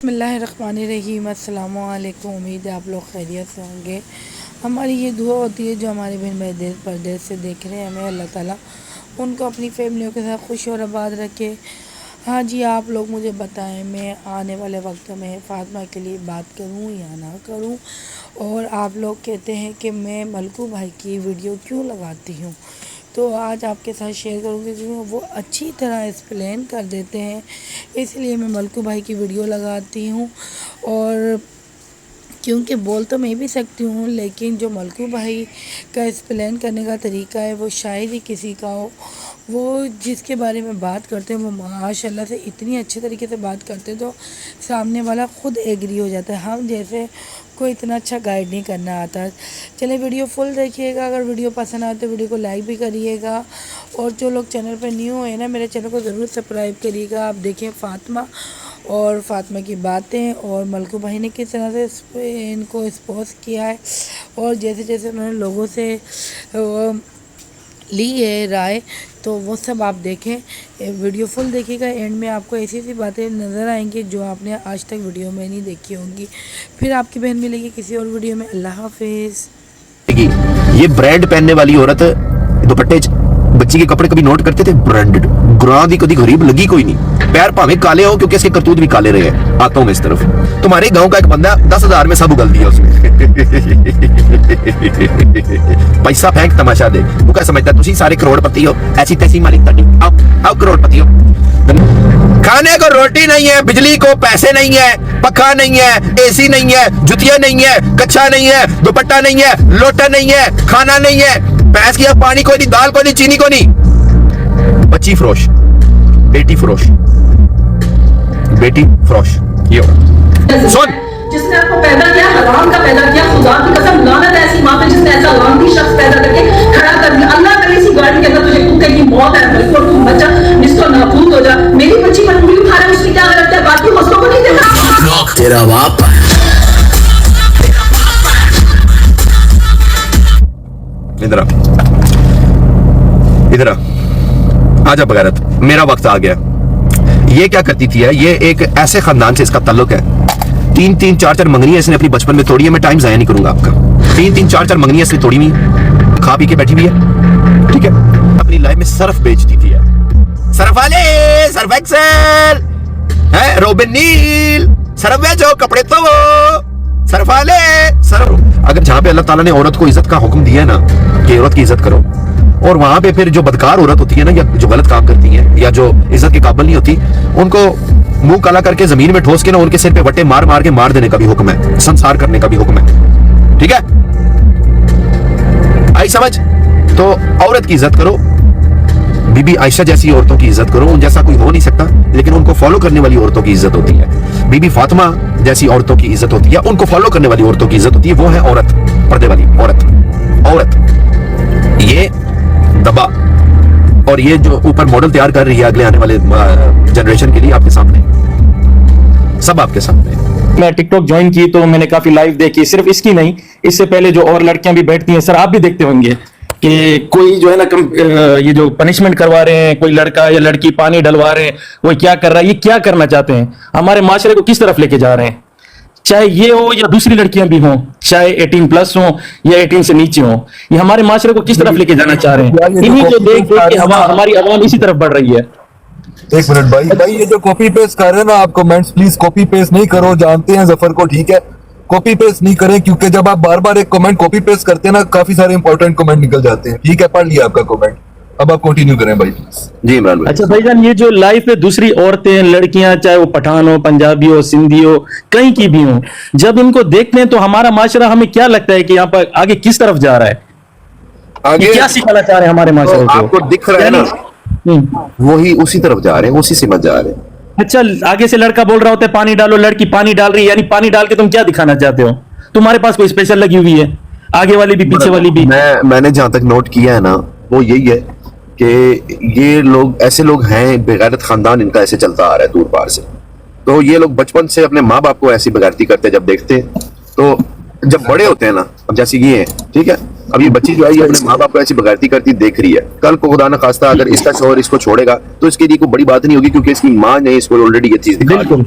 बिस्मिल्लाहिर्रहमानिर्रहीम। अस्सलाम वालेकुम। उम्मीद है आप लोग खैरियत से होंगे। हमारी ये दुआ होती है जो हमारे बहन भाई देश परदेश से देख रहे हैं, हमें अल्लाह ताला उनको अपनी फैमिलियों के साथ खुश और आबाद रखे। हाँ जी, आप लोग मुझे बताएं मैं आने वाले वक्त में फ़ातिमा के लिए बात करूं या ना करूं। और आप लोग कहते हैं कि मैं मलकू भाई की वीडियो क्यों लगाती हूं, तो आज आपके साथ शेयर करूँगी क्योंकि वो अच्छी तरह एक्सप्लेन कर देते हैं, इसलिए मैं मलकू भाई की वीडियो लगाती हूँ। और क्योंकि बोल तो मैं भी सकती हूँ, लेकिन जो मलकू भाई का एक्सप्लेन करने का तरीका है वो शायद ही किसी का हो। वो जिसके बारे में बात करते हैं वो माशाल्लाह से इतनी अच्छे तरीके से बात करते हैं तो सामने वाला ख़ुद एग्री हो जाता है। हम जैसे कोई इतना अच्छा गाइड नहीं करना आता। चलिए वीडियो फुल देखिएगा, अगर वीडियो पसंद आए तो वीडियो को लाइक भी करिएगा। और जो लोग चैनल पर न्यू है ना, मेरे चैनल को ज़रूर सब्सक्राइब करिएगा। आप देखिए फ़ातिमा और फ़ातिमा की बातें और मलकू भाई ने किस तरह से इनको एक्सपोज किया है, और जैसे जैसे उन्होंने लोगों से ली है राय, तो वो सब आप देखें। वीडियो फुल देखिएगा, एंड में आपको ऐसी ऐसी बातें नज़र आएंगी जो आपने आज तक वीडियो में नहीं देखी होंगी। फिर आपकी बहन मिलेगी किसी और वीडियो में। अल्लाह हाफिज़। ये ब्रांड पहनने वाली औरत दुपट्टे बच्ची के कपड़े कभी नोट करते थे? ब्रांडेड गुरां दी कभी गरीब लगी कोई नहीं। पैर भावे काले हो क्योंकि इसके करतूत भी काले रहे हैं। आता हूं मैं इस तरफ। तुम्हारे गांव का एक बंदा 10,000 में सब उगल दिया उसने। पैसा फेंक तमाशा दे। तू क्या समझता तुसी सारे करोड़पति हो? ऐसी तैसी मालिक तनी आओ करोड़पति हो। खाने को रोटी नहीं है, बिजली को पैसे नहीं है, पक्का नहीं है, एसी नहीं है, जुतियां नहीं है, कच्छा नहीं है, दुपट्टा नहीं है, लोटा नहीं है, खाना नहीं है, भैंस की पानी को नहीं, दाल को नहीं, चीनी को नहीं। बच्ची फरोश, बेटी फरोश, बेटी फरोश। ये सुन, जिसने आपको पैदा किया, हराम का पैदा किया, खुदा की कसम लानत ऐसी माँ पे जिसने ऐसा लानती शख्स पैदा करके खड़ा कर दिया। अल्लाह करे इसी गाड़ी के अंदर तुझे कुत्ते की मौत है, बिल्कुल तुम बच्चा निस्तो नाबूद हो जा। मेरी बच्ची पर उंगली उठा रहा है, उसकी क्या गलत है? बाकी हौसलों को नहीं देखा। तेरा बाप इधर आ, इधर आ, आजा बगैरत, मेरा वक्त आ गया। ये क्या करती थी? ये एक ऐसे खानदान से इसका ताल्लुक है। 3-3 4-4 मंगनियां इसने अपनी बचपन में तोड़ी है। मैं टाइम जाया नहीं करूंगा आपका। 3-3 4-4 मंगनियां इसने तोड़ी हुई, खा पी के बैठी हुई है, ठीक है। अपनी लाइफ में सर्फ बेचती थी, सर्फ वाले, सर्फ एक्सेल है, रोबिन नील, सर्फ बेचो कपड़े तो वो सर्फ वाले, सर्फ। अगर जहां पे अल्लाह ताला ने औरत को इज्जत का हुक्म दिया है ना कि औरत की इज्जत करो, और वहां पे फिर जो बदकार औरत होती है ना, या जो गलत काम करती है या जो इज्जत के काबिल नहीं होती, उनको मुंह काला करके जमीन में ठोस के ना उनके सिर पे वट्टे मार मार के मार देने का भी हुक्म है, संसार करने का भी हुक्म है, ठीक है। आई समझ? तो औरत की इज्जत करो। बीबी आयशा जैसी औरतों की इज्जत करो, उन जैसा कोई हो नहीं सकता, लेकिन उनको फॉलो करने वाली औरतों की इज्जत होती है। बीबी फातिमा जैसी औरतों की इज्जत होती है, उनको फॉलो करने वाली औरतों की इज्जत होती है। वो है औरत, पर्दे वाली औरत। औरत ये दबा, और ये जो ऊपर मॉडल तैयार कर रही है अगले आने वाले जनरेशन के लिए, आपके सामने, सब आपके सामने। मैं टिकटॉक ज्वाइन की तो मैंने काफी लाइव देखी, सिर्फ इसकी नहीं, इससे पहले जो और लड़कियां भी बैठती हैं, सर आप भी देखते होंगे कि कोई जो है ना ये जो पनिशमेंट करवा रहे हैं, कोई लड़का या लड़की पानी डलवा रहे हैं, वो क्या कर रहा है, ये क्या करना चाहते हैं, हमारे माशरे को किस तरफ लेके जा रहे हैं। चाहे ये हो या दूसरी लड़कियां भी हों, चाहे 18+ हो या 18 से नीचे हो, ये हमारे माशरे को किस तरफ लेके जाना चाह रहे हैं। इन्हीं को देख देख के हमारी आवाम इसी तरफ बढ़ रही है। एक मिनट भाई, ये जो कॉपी पेस्ट कर रहे हैं ना आप कमेंट्स, प्लीज कॉपी पेस्ट नहीं करो। जानते हैं जफर को, ठीक है, कॉपी पेस्ट नहीं करें, क्योंकि जब आप बार बार एक कमेंट कॉपी पेस्ट करते हैं ना, काफी सारे इंपॉर्टेंट कमेंट निकल जाते हैं। ठीक है, पढ़ लिया आपका कमेंट, अब आप कंटिन्यू करें भाई। जी इमरान भाई। अच्छा भाईजान, ये जो लाइफ पे दूसरी औरतें, लड़कियां, चाहे वो पठान हो, पंजाबी हो, सिंधी हो, कहीं की भी हो, जब इनको देखते हैं तो हमारा माशरा, हमें क्या लगता है कि यहाँ पर आगे किस तरफ जा रहा है, आगे क्या सिखाना चाह रहे हैं हमारे माशरे तो को? आपको दिख रहा है ना, वही उसी तरफ जा रहे हैं, उसी से मत जा रहे हैं। अच्छा, आगे से लड़का बोल रहा होता है पानी डालो, लड़की पानी डाल रही है, यानी पानी डाल के तुम क्या दिखाना चाहते हो? तुम्हारे पास कोई स्पेशल लगी हुई है, आगे वाली भी पीछे वाली भी? मैंने जहां तक नोट किया है ना, वो यही है कि ये लोग ऐसे लोग हैं, बेगैरत खानदान इनका ऐसे चलता आ रहा है दूर पार से। तो ये लोग बचपन से अपने माँ बाप को ऐसी बेगैरती करते जब देखते हैं, तो जब बड़े होते हैं ना, अब जैसे ये है, ठीक है, अब ये बच्ची जो है ये अपने माँ बाप को ऐसी बेगैरती करती देख रही है, कल को खुदा ना खास्ता अगर इसका शौहर इसको छोड़ेगा तो इसके लिए कोई बड़ी बात नहीं होगी, क्योंकि इसकी माँ ने इसको ऑलरेडी ये चीज दिखा दी।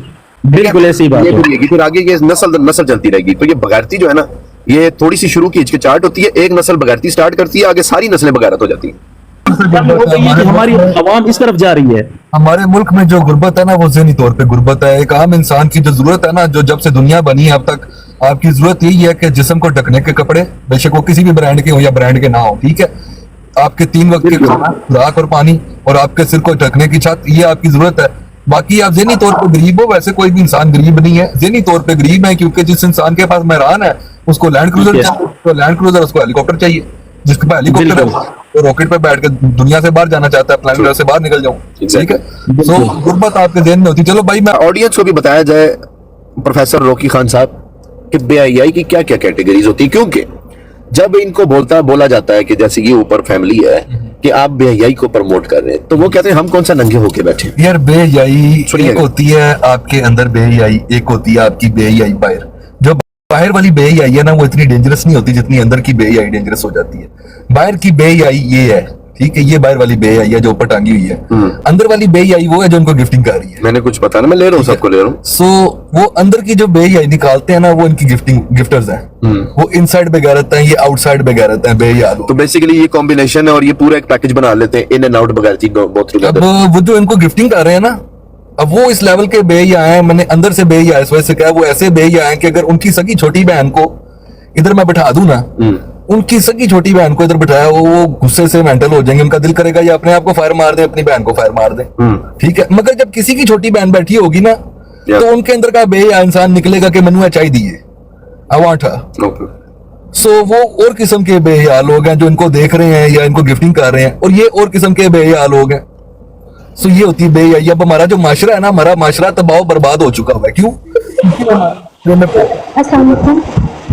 बिल्कुल ऐसी बात ये है। फिर फिर आगे ये नस्ल चलती रहेगी। तो ये बगैरती जो है ना, ये थोड़ी सी शुरू की हिचकिचाहट होती है, एक नस्ल बगैरती स्टार्ट करती है, आगे सारी नस्लें बगैरत हो जाती हैं। हो गई है कि हमारी आवाम इस तरफ जा रही है। हमारे मुल्क में जो गुर्बत है ना, वो ज़हनी तौर पे गुर्बत है। एक आम इंसान की जो जरूरत है ना, जो जब से दुनिया बनी है अब तक, आपकी जरूरत यही है कि जिस्म को ढकने के कपड़े, बेशक वो किसी भी ब्रांड के हो या ब्रांड के ना हो, ठीक है। आपके 3 वक्त के खाना, खुराक और पानी, और आपके सिर को ढकने की छत, ये आपकी जरूरत है। बाकी आप ज़हनी तौर पे गरीब हो, वैसे कोई भी इंसान गरीब नहीं है, ज़हनी तौर पे गरीब है, क्योंकि जिस इंसान के पास मेहरान है उसको लैंड क्रूजर ठीक है। चाहिए, तो लैंड क्रूजर, उसको हेलीकॉप्टर चाहिए। जिसके पास हेलीकॉप्टर है बिल्कुल। वो रॉकेट पे बैठ के दुनिया से बाहर जाना चाहता है, प्लानिट से बाहर निकल जाऊं, ठीक है। तो गुर्बत आपके ज़हन में होती है। चलो भाई, मैं ऑडियंस को भी बताया जाए, प्रोफेसर रॉकी खान साहब, कि बेहयाई की क्या क्या कैटेगरीज होती है। क्योंकि जब इनको बोला जाता है कि जैसे ये ऊपर फैमिली है कि आप बेहयाई को प्रमोट कर रहे हैं, तो वो कहते हैं हम कौन सा नंगे होके बैठे हैं। यार, बेहयाई सुनिए। एक होती है आपके अंदर बेहयाई, एक होती है आपकी बेहयाई बाहर। जो बाहर वाली बेहयाई है ना, वो इतनी डेंजरस नहीं होती जितनी अंदर की बेहयाई डेंजरस हो जाती है। बाहर की बेहयाई ये है, ठीक है, ये बाहर वाली बेहयाई है जो ऊपर टांगी हुई है। अंदर वाली बेहयाई वो है जो उनको गिफ्टिंग कर रही है। मैंने कुछ पता ना, मैं ले रहा हूँ, सबको ले रहा हूँ। सो वो अंदर की जो बेहयाई निकालते हैं ना, वो इनकी गिफ्टर्स हैं। वो इनसाइड बेगैरत हैं, ये आउटसाइड बेगैरत हैं, बेहया लोग। तो बेसिकली ये कॉम्बिनेशन है और ये पूरा एक पैकेज बना लेते हैं, इन एंड आउट बगैरती बोथ अब टुगेदर। वो जो इनको गिफ्टिंग कर रहे हैं ना, अब वो इस लेवल के बेहया हैं। मैंने अंदर से बेहया इस वजह से कहा, वो ऐसे बेहया हैं कि अगर उनकी सगी छोटी बहन को इधर मैं बिठा दूं ना, उनकी सगी छोटी बहन को इधर बिठाया, वो गुस्से से मेंटल हो जाएंगे। उनका दिल करेगा ये अपने आप को फायर मार दे, अपनी बहन को फायर मार दे, ठीक है। मगर जब किसी की छोटी बहन बैठी होगी ना, तो उनके अंदर का बेहया इंसान निकलेगा कि मैनू चाहिए दिए, आई वांट हर। सो वो और किस्म के बेहया लोग हैं जो इनको देख रहे हैं या इनको गिफ्टिंग कर रहे हैं, और ये और किस्म के बेहया लोग हैं। सो ये होती है बेहयाई। अब हमारा जो माशरा है ना, हमारा माशरा तबाह बर्बाद हो चुका हुआ है। क्यों? अस्सलाम वालेकुम।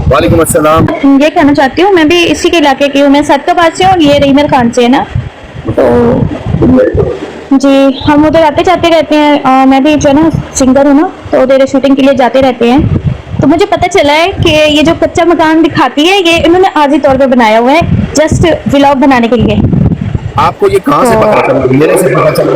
वालेकुम अस्सलाम। ये कहना चाहती हूँ, मैं भी इसी के इलाके की हूँ, मैं सदकाबाद से हूँ और ये रहीमल खान से है ना। तो जी, हम उधर आते जाते रहते हैं। मैं भी जो है ना सिंगर हूँ ना, तो उधर शूटिंग के लिए जाते रहते हैं। तो मुझे पता चला है कि ये जो कच्चा मकान दिखाती है, ये इन्होंने आर्जी तौर पे बनाया हुआ है, जस्ट व्लॉग बनाने के लिए। आपको ये कहाँ से पता चला? मेरे से पता चला?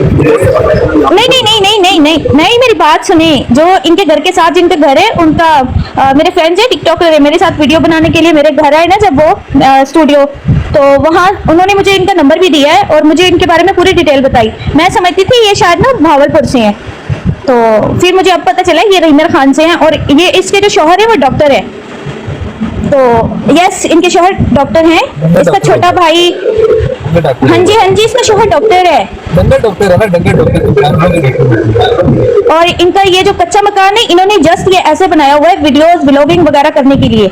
नहीं नहीं नहीं नहीं नहीं नहीं नहीं, मेरी बात सुने। जो इनके घर के साथ जिनके घर है उनका मेरे फ्रेंड्स है, टिकटॉकर है, मेरे साथ वीडियो बनाने के लिए मेरे घर आए ना जब वो स्टूडियो, तो वहाँ उन्होंने मुझे इनका नंबर भी दिया है और मुझे इनके बारे में पूरी डिटेल बताई। मैं समझती थी ये शायद ना भावलपुर से हैं, तो फिर मुझे अब पता चला ये रहीमल खान से हैं। और ये इसके जो शौहर है वो डॉक्टर है। तो यस, इनके शौहर डॉक्टर हैं। इसका छोटा भाई, हाँ जी, इसका शौहर डॉक्टर है। डंगर डॉक्टर है ना, डंगर डॉक्टर। और इनका ये जो कच्चा मकान है, इन्होंने जस्ट ये ऐसे बनाया हुआ है वीडियोस व्लॉगिंग वगैरह करने के लिए।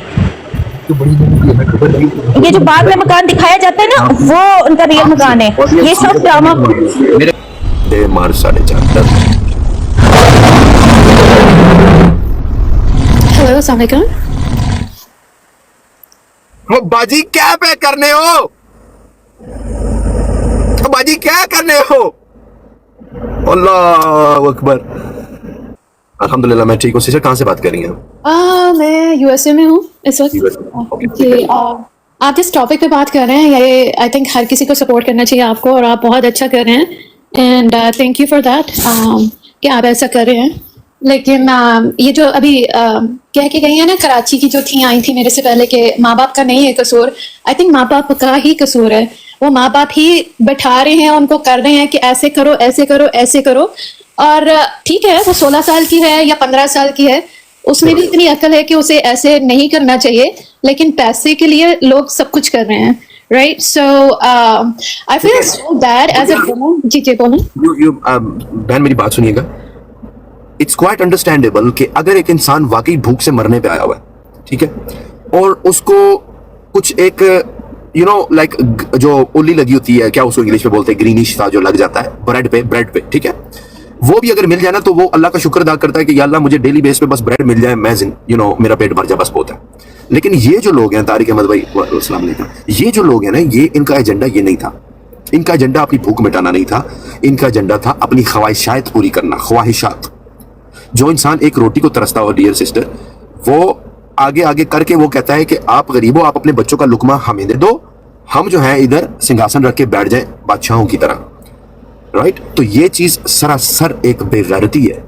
ये जो बाद में मकान दिखाया जाता है ना, वो उनका रियल मकान है। ये सब ड्रामा। मेरे मार 4:30। हेलो, अस्सलाम वालेकुम। वो बाजी क्या पे करने हो? तो बाजी क्या करने हो? अल्लाह अकबर। अल्हम्दुलिल्लाह मैं ठीक हूँ। सिस्टर कहाँ से बात कर रही हैं? मैं यूएसए में हूँ इस वक्त। Okay. जी, आप जिस टॉपिक पे बात कर रहे हैं, ये आई थिंक हर किसी को सपोर्ट करना चाहिए आपको, और आप बहुत अच्छा कर रहे हैं and thank you for that कि आप ऐसा कर रहे हैं। लेकिन ये जो अभी कह के गई है ना, कराची की जो थी आई थी मेरे से पहले, कि माँ बाप का नहीं है कसूर। आई थिंक माँ बाप का ही कसूर है। वो माँ बाप ही बैठा रहे हैं, उनको कर रहे हैं कि ऐसे करो, ऐसे करो, ऐसे करो। और ठीक है, वो 16 साल की है या 15 साल की है, उसमें भी इतनी अकल है कि उसे ऐसे नहीं करना चाहिए, लेकिन पैसे के लिए लोग सब कुछ कर रहे हैं, right? So I feel so bad as a woman. जी जी बोलें। बहन मेरी बात सुनिएगा। इट्स क्वाइट अंडरस्टैंडेबल कि अगर एक इंसान वाकई भूख से मरने पे आया हुआ है, ठीक है, और उसको कुछ एक लाइक जो उल्ली लगी होती है, क्या उसको इंग्लिश में बोलते हैं, ग्रीनिश सा जो लग जाता है ब्रेड पे, ठीक है, वो भी अगर मिल जाए ना, तो वो अल्लाह का शुक्र अदा करता है कि या अल्लाह मुझे डेली बेस पे बस ब्रेड मिल जाए, मैं मेरा पेट भर जाए, बस बहुत है। लेकिन ये जो लोग हैं, तारिक अहमद भाई अस्सलाम वालेकुम, ये जो लोग हैं ना, ये इनका एजेंडा ये नहीं था। इनका एजेंडा अपनी भूख मिटाना नहीं था, इनका एजेंडा था अपनी ख्वाहिशात पूरी करना, ख्वाहिशात। जो इंसान एक रोटी को तरसता हो, डियर सिस्टर, वो आगे आगे करके वो कहता है कि आप गरीब हो, आप अपने बच्चों का लुकमा हमें दे दो, हम जो है इधर सिंहासन रख के बैठ जाए बादशाहों की तरह, राइट? तो ये चीज सरासर एक बेगैरती है,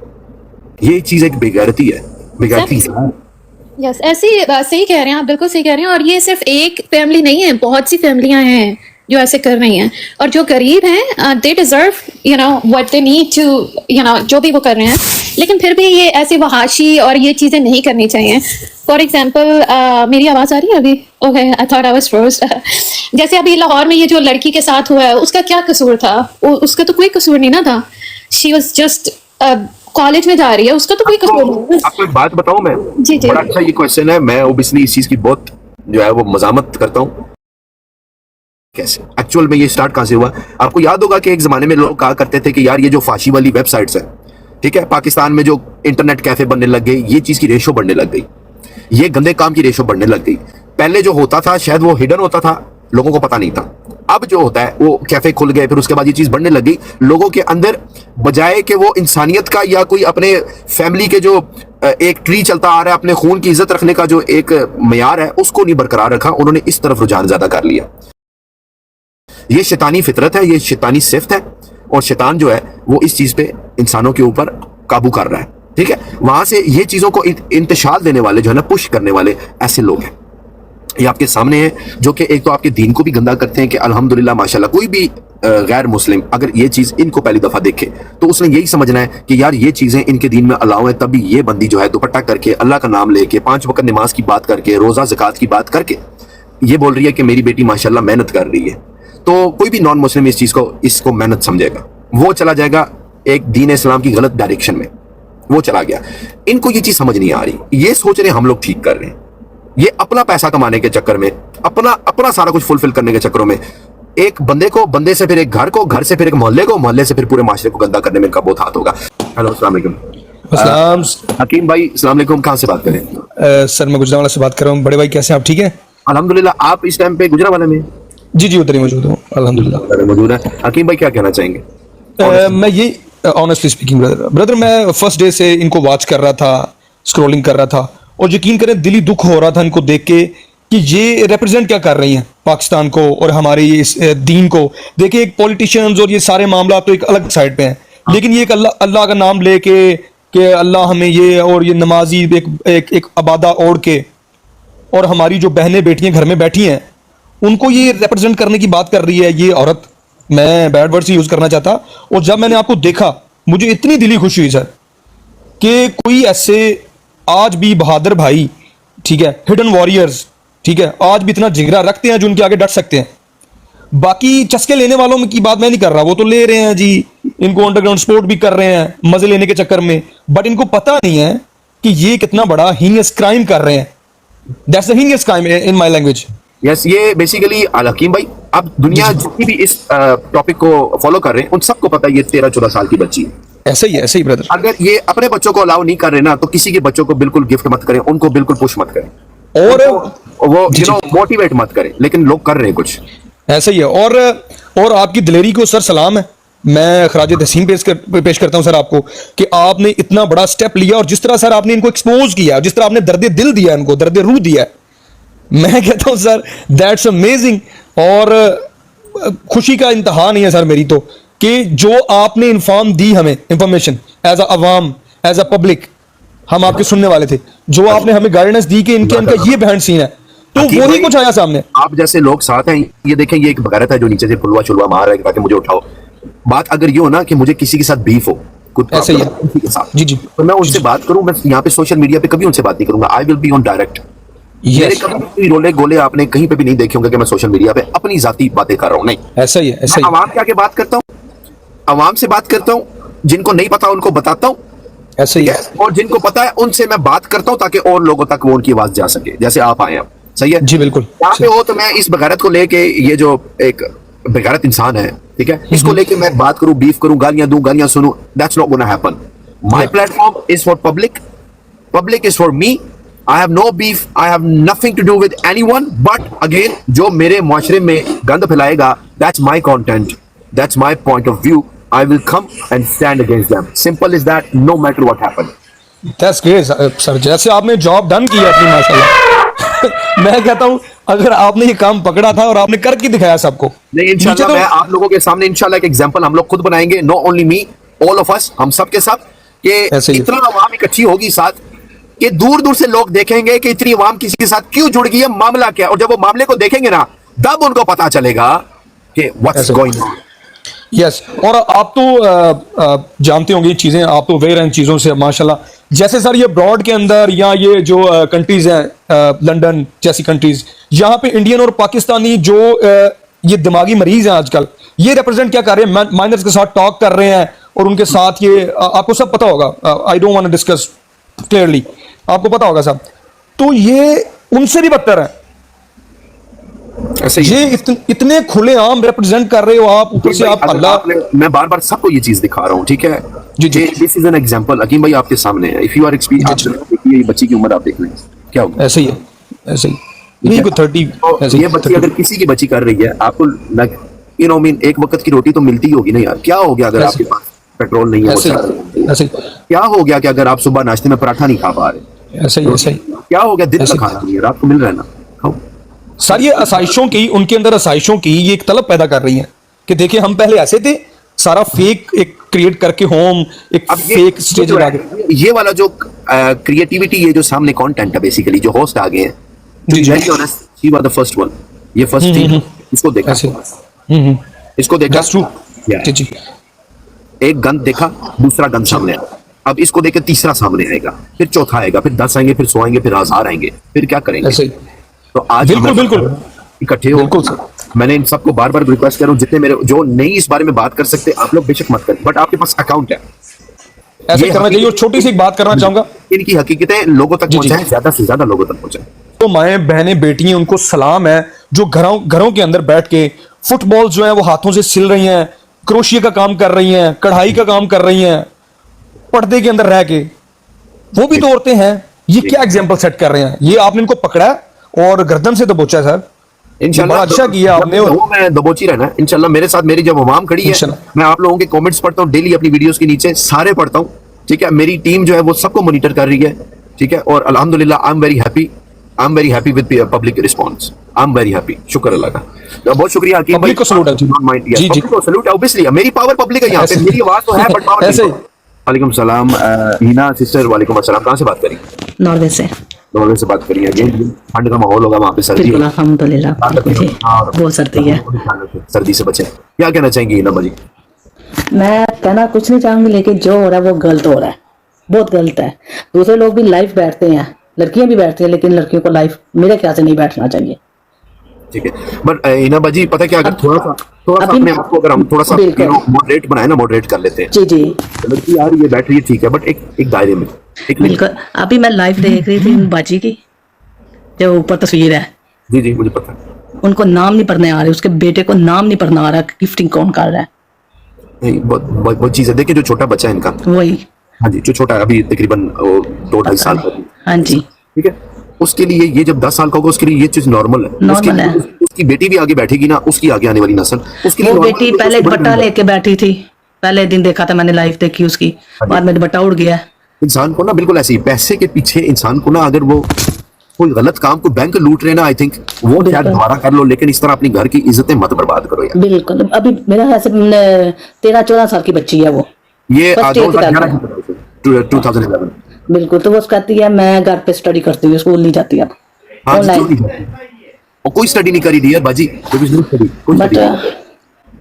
ये चीज एक बेगैरती है, बेगैरती है। यस, ऐसी सही कह रहे हैं आप, बिल्कुल सही कह रहे हैं। और ये सिर्फ एक फैमिली नहीं है, बहुत सी फैमिलियां हैं जो ऐसे कर रही हैं। और जो गरीब हैं, they deserve what they need to जो भी वो कर रहे हैं। लेकिन फिर भी ये ऐसी वहाशी और ये चीज़ें नहीं करनी चाहिए। फॉर एग्जाम्पल, मेरी आवाज़ आ रही है अभी? Okay, I thought I was frozen. जैसे अभी लाहौर में ये जो लड़की के साथ हुआ है, उसका क्या कसूर था? उसका तो कोई कसूर नहीं ना था। शी वॉज जस्ट कॉलेज में जा रही है, उसका तो कोई कसूर नहीं। आपको एक बात बताऊं मैं? जी जी। बड़ा अच्छा ये क्वेश्चन है। मैं ओबियसली इस चीज की बहुत जो है वो मजामत करता हूं। कैसे एक्चुअल में ये स्टार्ट कहां से हुआ? आपको याद होगा कि एक जमाने में लोग कहा करते थे कि यार ये जो फाशी वाली वेबसाइट्स है, ठीक है, पाकिस्तान में जो इंटरनेट कैफे बनने लग गए, ये चीज की रेशो बढ़ने लग गई, ये गंदे काम की रेशो बढ़ने लग गई। पहले जो होता था शायद वो हिडन होता था, लोगों को पता नहीं था। अब जो होता है वो कैफे खुल गए, फिर उसके बाद ये चीज बढ़ने लगी लोगों के अंदर। बजाय कि वो इंसानियत का या कोई अपने फैमिली के जो एक ट्री चलता आ रहा है, अपने खून की इज्जत रखने का जो एक मयार है, उसको नहीं बरकरार रखा, उन्होंने इस तरफ रुझान ज्यादा कर लिया। ये शैतानी फितरत है, ये शैतानी सिफ्त है, और शैतान जो है वो इस चीज पे इंसानों के ऊपर काबू कर रहा है, ठीक है। वहां से ये चीजों को इंतशार देने वाले जो है ना, पुश करने वाले ऐसे लोग हैं, ये आपके सामने है, जो कि एक तो आपके दीन को भी गंदा करते हैं कि अल्हम्दुलिल्लाह माशाल्लाह। कोई भी गैर मुस्लिम अगर ये चीज इनको पहली दफा देखे तो उसने यही समझना है कि यार ये चीजें इनके दीन में अलाउ है, तभी ये बंदी जो है दुपट्टा करके, अल्लाह का नाम लेके, 5 वक्त नमाज की बात करके, रोजा ज़कात की बात करके ये बोल रही है कि मेरी बेटी माशाल्लाह मेहनत कर रही है। तो कोई भी नॉन मुस्लिम इस चीज को, इसको मेहनत समझेगा, वो चला जाएगा एक दीन इस्लाम की गलत डायरेक्शन में, वो चला गया। इनको ये चीज समझ नहीं आ रही, ये सोच रहे हम लोग ठीक कर रहे हैं। ये अपना पैसा कमाने के चक्कर में, अपना सारा कुछ फुलफिल करने के चक्करों में एक बंदे को, बंदे से फिर एक घर को, घर से फिर एक मोहल्ले को, मोहल्ले से फिर पूरे माशरे को गंदा करने में इनका बहुत हाथ होगा। हेलो, अस्सलाम वालेकुम। हकीम भाई अस्सलाम वालेकुम, कहाँ से बात करें? सर मैं गुजरावाला से बात कर रहा हूँ। बड़े भाई कैसे हैं आप? ठीक है अल्हम्दुलिल्लाह। आप इस टाइम पे गुजरावाला में? जी जी, उधर ही मौजूद हूँ अल्हम्दुलिल्लाह। मौजूद है। हकीम भाई क्या कहना चाहेंगे? मैं ये ऑनेस्टली स्पीकिंग ब्रदर, मैं फर्स्ट डे से इनको वॉच कर रहा था, स्क्रॉलिंग कर रहा था, और यकीन करें दिली दुख हो रहा था इनको देख के कि ये रिप्रेजेंट क्या कर रही हैं पाकिस्तान को और हमारे इस दीन को। देखिए, एक पॉलिटिशियंस और ये सारे मामला तो एक अलग साइड पे हैं, लेकिन ये एक अल्लाह का नाम लेके कि अल्लाह हमें ये, और ये नमाजी एक अबादा ओढ़ के, और हमारी जो बहनें बेटियां घर में बैठी हैं उनको ये रिप्रेजेंट करने की बात कर रही है ये औरत। मैं बैड वर्ड से यूज करना चाहता, और जब मैंने आपको देखा मुझे इतनी दिली खुशी हुई सर कि कोई ऐसे आज भी बहादुर भाई, ठीक है, हिडन वॉरियर्स, ठीक है, आज भी इतना जिगरा रखते हैं जो उनके आगे डट सकते हैं। बाकी चस्के लेने वालों की बात मैं नहीं कर रहा, वो तो ले रहे हैं जी, इनको अंडरग्राउंड स्पोर्ट भी कर रहे हैं मजे लेने के चक्कर में, बट इनको पता नहीं है कि ये कितना बड़ा हीनियस क्राइम कर रहे हैं। That's the heinous crime in my language. Yes, ये बेसिकली हकीम भाई, अब दुनिया जितनी भी इस टॉपिक को फॉलो कर रहे हैं उन सबको पता है ये 13-14 साल की बच्ची है। ऐसे ही ब्रदर। अगर ये अपने बच्चों को अलाउ नहीं कर रहे ना, तो किसी के बच्चों को बिल्कुल गिफ्ट मत करें, उनको बिल्कुल पुश मत करें, और वो मोटिवेट मत करें, लेकिन लोग कर रहे हैं कुछ ऐसा ही है। और आपकी दिलेरी को सर सलाम है, मैं खराज तहसीन पेश करता हूं सर आपको कि आपने इतना बड़ा स्टेप लिया, और जिस तरह सर आपने इनको एक्सपोज किया, जिस तरह आपने दर्द दिल दिया, इनको दर्द रूह दिया, मैं कहता हूं सर दैट्स अमेजिंग। और खुशी का इंतहा नहीं है सर मेरी तो, कि जो आपने इन्फॉर्म दी हमें information as Awam, as a public, हम आपके सुनने वाले थे, जो आपने हमें गाइडेंस दी कि इनका ये बहन सीन है, तो वही कुछ आया सामने। आप जैसे लोग साथ हैं, ये देखें, ये एक बगैरत है जो नीचे से फुलवा चुलवा मार रहा है ताकि मुझे उठाओ। बात अगर ये हो ना कि मुझे किसी के साथ बीफ हो, ऐसे ही है किसी के साथ, जी जी, तो मैं उनसे बात करूं, मैं यहाँ पे सोशल मीडिया पे कभी उनसे बात नहीं करूंगा। I will be on direct. मेरे कभी रोले गोले आपने कहीं पे भी नहीं देखे होंगे कि मैं सोशल मीडिया पे अपनी जाती बातें कर रहा हूं, नहीं, ऐसा ही है, ऐसा ही। आवाम के आगे बात करता हूं, आवाम से बात करता हूं, जिनको नहीं पता उनको बताता हूं, ऐसे ही है, और जिनको पता है उनसे मैं बात करता हूं ताकि और लोगों तक वो उनकी आवाज जा सके, जैसे आप आए हैं। सही है जी, बिल्कुल। यहाँ पे हो तो मैं इस बगैरत को लेके, ये जो एक बेगैरत इंसान है, ठीक है, इसको लेके मैं बात करूं, बीफ करूं, गालियां दूं, गालियां सुनूं, that's not gonna happen. My platform is for public, public is for me. I have no beef, I have nothing to do with anyone, but again, जो मेरे मुआशरे में गंद फैलाएगा, that's my content, that's my point of view, I will come and stand against them. Simple is that, no matter what happens. That's great sir, जैसे आपने job done किया अपनी माशाल्लाह। मैं कहता हूँ अगर आपने ये काम पकड़ा था और आपने करके दिखाया सबको, नहीं, इंशाल्लाह मैं आप लोगों के सामने इंशाल्लाह एक एग्जांपल हम लोग खुद बनाएंगे, not only me, all of us, हम सब के सब, ऐसे कि ही। इतना अवाम इकट्ठी होगी साथ कि दूर दूर से लोग देखेंगे कि इतनी अवाम किसी के साथ क्यों जुड़ गई है, मामला क्या है। और जब वो मामले को देखेंगे ना, तब उनको पता चलेगा कि व्हाट्स ऐसे। Going on. यस, और आप तो जानते होंगे ये चीजें, आप तो अवेयर हैं इन चीजों से माशाल्लाह। जैसे सर ये ब्रॉड के अंदर या ये जो कंट्रीज हैं लंदन जैसी कंट्रीज, यहाँ पे इंडियन और पाकिस्तानी जो ये दिमागी मरीज हैं आजकल, ये रिप्रेजेंट क्या कर रहे हैं, माइनर्स के साथ टॉक कर रहे हैं और उनके साथ ये आपको सब पता होगा, I don't want to discuss clearly, आपको पता होगा सब, तो ये उनसे भी बदतर है। ऐसे ही ये इतने खुलेआम रिप्रेजेंट कर रहे हो आप, ऊपर से आप अल्लाह। मैं बार बार सबको ये चीज दिखा रहा हूँ, ठीक है जी, जी। This is an example. Hakim भाई आपके सामने है, इफ यू आर एक्सपीरियंस, ये बच्ची की उम्र आप देख लें क्या होगी। ऐसे ही है, ऐसे ही नहीं कोई 30 तो ऐसे ही, ये बच्ची अगर किसी की बच्ची कर रही है, आपको लाइक यू नो मीन एक वक्त की रोटी तो मिलती ही होगी ना यार। क्या हो गया अगर ऐसे- आपके पास पेट्रोल नहीं है, वो ऐसे चला रही है? ऐसे ही, क्या हो गया कि अगर आप सुबह नाश्ते में पराठा नहीं खा पा रहे? ऐसे ही, ऐसे ही। क्या हो गया दिन ऐसे- का खाना नहीं है, रात को मिल रहा है ना, खाओ। सर ये आसाइशों की, उनके अंदर आसाइशों की ये एक तलब पैदा कर रही है कि देखिए हम पहले ऐसे थे, सारा फेक एक क्रिएट करके होम एक अब फेक स्टेज लगा के। ये वाला जो क्रिएटिविटी, ये जो सामने कंटेंट है बेसिकली, जो होस्ट आ गए हैं, जी, जी। Very honest, she was the first one, ये फर्स्ट थी। इसको देखा, ऐसे इसको देखा, दैट्स ट्रू। Yeah. जी जी, एक गन देखा, दूसरा गन सामने आया, अब इसको देख के तीसरा सामने आएगा, फिर चौथा आएगा, फिर 10 आएंगे, फिर 100 आएंगे, फिर 1000 आएंगे, फिर क्या करेंगे? ऐसे ही। तो आज बिल्कुल, हमारे बिल्कुल। इकट्ठे हो। बिल्कुल सर। मैंने इन सबको बार बार रिक्वेस्ट कर रहा हूँ, जितने मेरे जो नहीं इस बारे में बात कर सकते, आप लोग बेशक मत करें, बट आपके पास अकाउंट है, ऐसे ये करना चाहिए। और छोटी सी एक बात करना चाहूंगा, इनकी हकीकतें लोगों तक जी, जी। पहुंचाएं, ज्यादा से ज्यादा लोगों तक पहुंचाएं। तो माएँ बहनें बेटियां उनको सलाम है जो घरों के अंदर बैठ के फुटबॉल जो है वो हाथों से सिल रही हैं, क्रोशिया का काम कर रही हैं, कढ़ाई का काम कर रही हैं, पर्दे के अंदर रह के, वो भी तो औरतें हैं। ये क्या एग्जाम्पल सेट कर रहे हैं? ये आपने इनको पकड़ा है और गर्दन से दबोचा है सर। इंशाल्लाह बड़ा अच्छा किया आपने। वो मैं दबोची रहना इंशाल्लाह। मेरे साथ मेरी जब अवाम खड़ी है, इंशाल्लाह। मैं आप लोगों के कमेंट्स पढ़ता हूँ डेली, अपनी वीडियोस के नीचे सारे पढ़ता हूँ, ठीक है। मेरी टीम जो है वो सबको मॉनिटर कर रही है, ठीक है। और अल्हम्दुलिल्लाह I am very happy with public response. I am very happy, शुक्र अल्लाह का। तो बहुत शुक्रिया हकीम भाई। पब्लिक को सलूट है जी। जी, जी। पब्लिक को सलूट है, ऑब्वियसली मेरी पावर पब्लिक है यहाँ पे, ऐसे- मेरी आवाज तो है, बट पावर ऐसे ही। वालेकुम सलाम हीना सिस्टर, वालेकुम अस्सलाम। कहाँ से बात करी? नॉर्वे से। नॉर्वे से बात करी है। ठंड का माहौल होगा वहाँ पे, सर्दी बिल्कुल है। अल्हम्दुलिल्लाह जी, बहुत सर्दी है। सर्दी से बचे। क्या कहना चाहेंगे हीना भाजी? मैं कहना कुछ नहीं चाहूंगी, लेकिन जो हो रहा है वो गलत हो रहा है, बहुत गलत है। दूसरे लोग भी लाइव बैठते हैं, लड़कियां भी बैठती हैं, लेकिन लड़कियों को लाइव मेरे ख्याल से नहीं बैठना चाहिए। ठीक है, बट हिना बाजी पता क्या, अगर थोड़ा सा अभी- अपने आप को अगर हम थोड़ा सा बिल्कुल। मॉडरेट बनाए ना, मॉडरेट कर लेते हैं। जी जी लड़की आ रही है, बैठ रही है, ठीक है, बट एक दायरे में, एक बिल्कुल। अभी मैं लाइव देख रही थी बाजी की, जो ऊपर तस्वीर है, जी जी मुझे पता है। उनको नाम नहीं पढ़ने आ रहे, उसके बेटे को नाम नहीं पढ़ना आ रहा, गिफ्टिंग कौन कर रहा है। नहीं, बहुत चीज है। देखिए जो छोटा बच्चा है इनका, वही, हाँ जी, जो छोटा है अभी तकरीबन 2-2.5 साल का, हाँ जी, ठीक है, उसके लिए ये जब 10 साल का होगा, उसके लिए ये चीज नॉर्मल है। नॉर्मल है। उसकी बेटी भी आगे बैठेगी ना, उसकी आगे आने वाली नस्ल, उसके लिए वो normal बेटी है, पहले उसको बड़ा दुपट्टा नहीं है। लेके बैठी थी, पहले दिन देखा था मैंने, लाइव देखी उसकी, बाद में दुपट्टा उड़ गया। इंसान को ना बिल्कुल ऐसे ही पैसे के पीछे इंसान को ना, अगर वो कोई गलत काम, को बैंक लूट रहे ना, आई थिंक वो शायद बिल्कुल। दोबारा कर लो, लेकिन इस तरह अपनी घर की इज्जतें मत बर्बाद करो यार। बिल्कुल। अभी मेरा ऐसे 13-14 साल की बच्ची है वो, ये First year की 2011 तरफ की 2011। बिल्कुल। तो वो कहती है मैं घर पे स्टडी करती हूँ, स्कूल नहीं जाती अब, हाँ जी, क्यों ऑनलाइन। नहीं जाती? और कोई स्टडी नहीं करी डियर बाजी, कोई study, कोई बट study।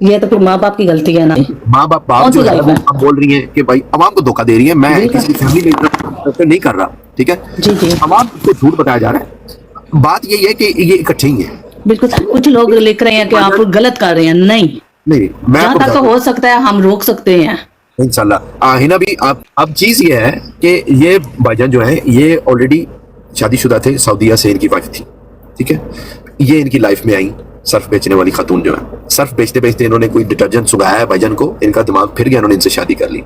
ये तो फिर माँ बाप की गलती है ना। माँ बाप कौन सी जो है life वो है? अब बोल रही हैं कि भाई अवाम को धोखा दे रही है, मैं बिल्कुल। किसी फैमिली में इतना नहीं कर रहा, ठीक है। जी जी अवाम को झूठ बताया जा रहा है। बात यही है कि ये इकट्ठे ही है। बिल्कुल। कुछ लोग लिख रहे हैं कि आप गलत कर रहे हैं, नहीं, नहीं, मैं जहाँ आपको तक बताता हूँ। हो सकता है हम रोक सकते हैं। इंशाल्लाह। हिना भी आप, अब चीज ये है कि ये भाईजान जो है ये ऑलरेडी शादीशुदा थे, सऊदीया से इनकी वाइफ थी, ठीक है। ये इनकी लाइफ में आई सर्फ बेचने वाली खातून जो है, सर्फ बेचते बेचते इन्होंने कोई डिटर्जेंट सुगाया है भाईजान को, इनका दिमाग फिर गया, इन्होंने इनसे शादी कर ली,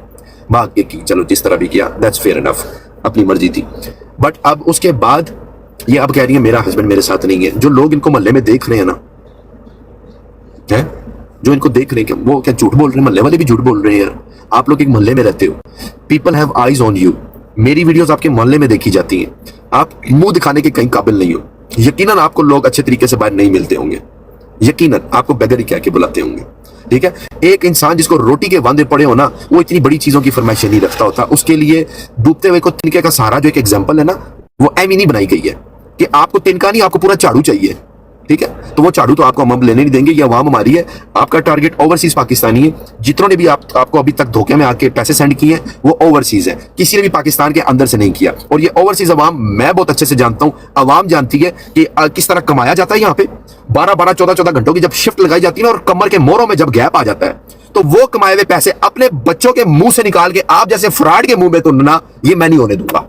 भाग के की, चलो जिस तरह भी किया, दैट्स फेयर इनफ, अपनी मर्जी थी। बट अब उसके बाद ये अब कह रही है मेरा हस्बैंड मेरे साथ नहीं है। जो लोग इनको मोहल्ले में देख रहे हैं ना, है जो इनको देख रहे हैं, वो क्या झूठ बोल रहे हैं? मोहल्ले वाले भी झूठ बोल रहे हैं यार। आप लोग एक मोहल्ले में रहते हो, people have eyes on you. मेरी वीडियोस आपके मोहल्ले में देखी जाती हैं, आप मुंह दिखाने के कहीं काबिल नहीं हो। यकीनन आपको लोग अच्छे तरीके से बाहर नहीं मिलते होंगे, यकीनन आपको बेगर ही कह के बुलाते होंगे, ठीक है, एक इंसान जिसको रोटी के वांदे पड़े हो ना, वो इतनी बड़ी चीजों की फरमाइश नहीं रखता होता। उसके लिए डूबते हुए को तिनके का सहारा जो एक एग्जांपल है ना, वो एवी नहीं बनाई गई है कि आपको तिनका नहीं, आपको पूरा झाड़ू चाहिए। ठीक है, तो वो झाड़ू तो आपको हम लेने नहीं देंगे, ये अवाम हमारी है। आपका टारगेट ओवरसीज पाकिस्तानी है। जितनों ने भी आपको अभी तक धोखे में आके पैसे सेंड किए हैं वो ओवरसीज है, किसी ने भी पाकिस्तान के अंदर से नहीं किया। और ये ओवरसीज अवाम मैं बहुत अच्छे से जानता हूं, अवाम जानती है कि किस तरह कमाया जाता है। यहाँ पे 12-12, 14-14 घंटों की जब शिफ्ट लगाई जाती है ना, और कमर के मोरों में जब गैप आ जाता है, तो वो कमाए हुए पैसे अपने बच्चों के मुंह से निकाल के आप जैसे फ्रॉड के मुंह में तुड़ना, ये मैं नहीं होने दूंगा।